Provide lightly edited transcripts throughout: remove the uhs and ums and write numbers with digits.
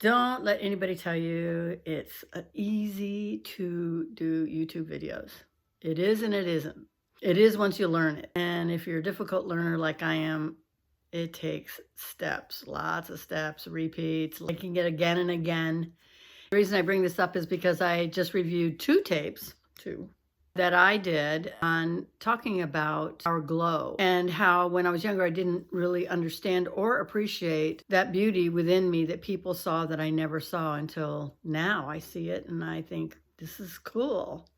Don't let anybody tell you it's easy to do YouTube videos. It is and it isn't. It is once you learn it. And if you're a difficult learner like I am, it takes steps, lots of steps, repeats, liking it again and again. The reason I bring this up is because I just reviewed two tapes, that I did on talking about our glow and how when I was younger, I didn't really understand or appreciate that beauty within me that people saw that I never saw until now. I see it and I think this is cool.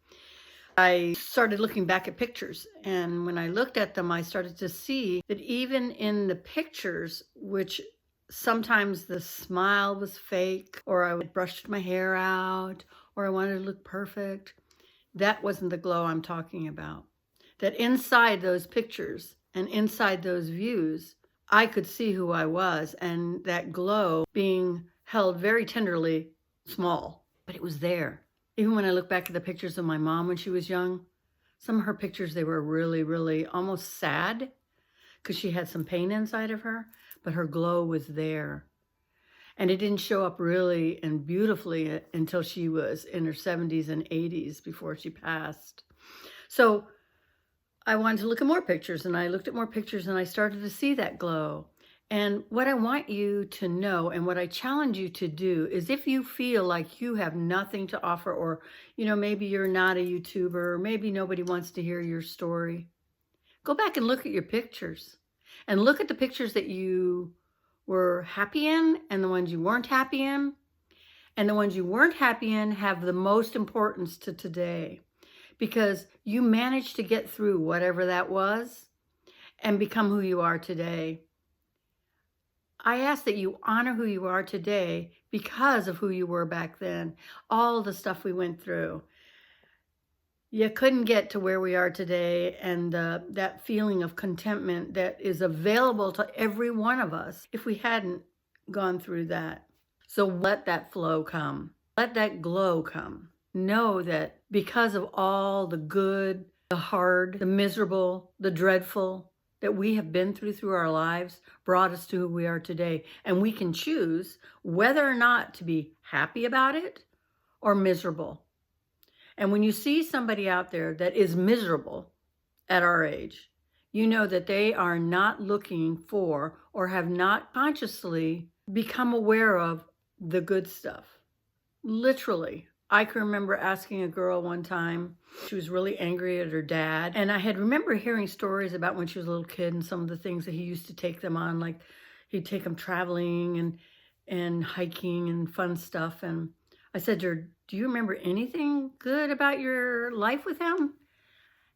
I started looking back at pictures, and when I looked at them, I started to see that even in the pictures, which sometimes the smile was fake, or I brushed my hair out, or I wanted to look perfect, that wasn't the glow I'm talking about. That inside those pictures and inside those views, I could see who I was, and that glow being held very tenderly small, but it was there. Even when I look back at the pictures of my mom when she was young, some of her pictures, they were really, really almost sad because she had some pain inside of her, but her glow was there. And it didn't show up really and beautifully until she was in her 70s and 80s before she passed. So I wanted to look at more pictures, and I looked at more pictures and I started to see that glow. And what I want you to know and what I challenge you to do is, if you feel like you have nothing to offer, or, maybe you're not a YouTuber, or maybe nobody wants to hear your story, go back and look at your pictures and look at the pictures that you were happy in and the ones you weren't happy in. And the ones you weren't happy in have the most importance to today, because you managed to get through whatever that was and become who you are today. I ask that you honor who you are today because of who you were back then, all the stuff we went through. You couldn't get to where we are today, and that feeling of contentment that is available to every one of us if we hadn't gone through that. So let that flow come. Let that glow come. Know that because of all the good, the hard, the miserable, the dreadful that we have been through our lives, brought us to who we are today. And we can choose whether or not to be happy about it or miserable. And when you see somebody out there that is miserable at our age, you know that they are not looking for, or have not consciously become aware of, the good stuff. Literally. I can remember asking a girl one time, she was really angry at her dad. And I had remember hearing stories about when she was a little kid and some of the things that he used to take them on, like he'd take them traveling and hiking and fun stuff. And I said to her, do you remember anything good about your life with him?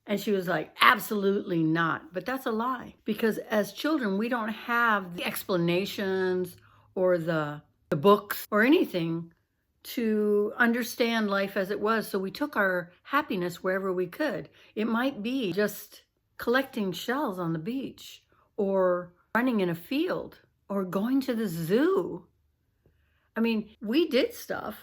And she was like, absolutely not. But that's a lie, because as children, we don't have the explanations or the books or anything to understand life as it was. So we took our happiness wherever we could. It might be just collecting shells on the beach, or running in a field, or going to the zoo. I mean, we did stuff.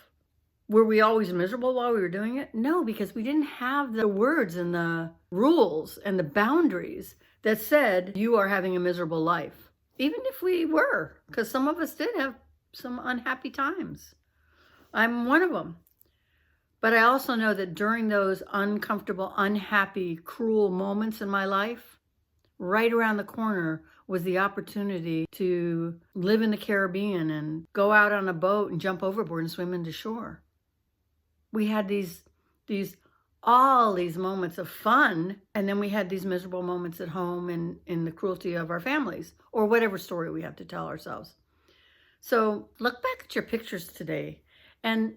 Were we always miserable while we were doing it? No, because we didn't have the words and the rules and the boundaries that said you are having a miserable life. Even if we were, because some of us did have some unhappy times. I'm one of them. But I also know that during those uncomfortable, unhappy, cruel moments in my life, right around the corner was the opportunity to live in the Caribbean and go out on a boat and jump overboard and swim into shore. We had all these moments of fun, and then we had these miserable moments at home and in the cruelty of our families, or whatever story we have to tell ourselves. So look back at your pictures today and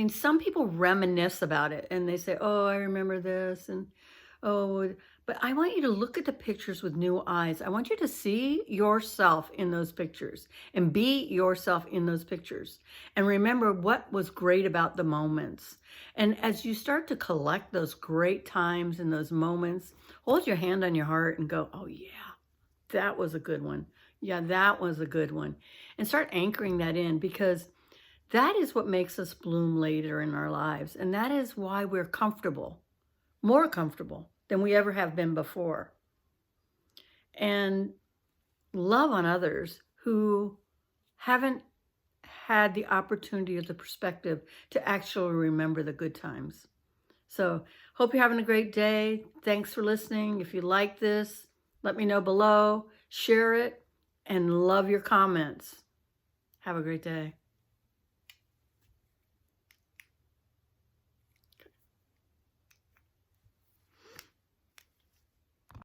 some people reminisce about it and they say, oh, I remember this, and but I want you to look at the pictures with new eyes. I want you to see yourself in those pictures and be yourself in those pictures. And remember what was great about the moments. And as you start to collect those great times and those moments, hold your hand on your heart and go, oh yeah, that was a good one. Yeah, that was a good one. And start anchoring that in, because that is what makes us bloom later in our lives. And that is why we're comfortable, more comfortable than we ever have been before. And love on others who haven't had the opportunity or the perspective to actually remember the good times. So hope you're having a great day. Thanks for listening. If you like this, let me know below, share it, and love your comments. Have a great day.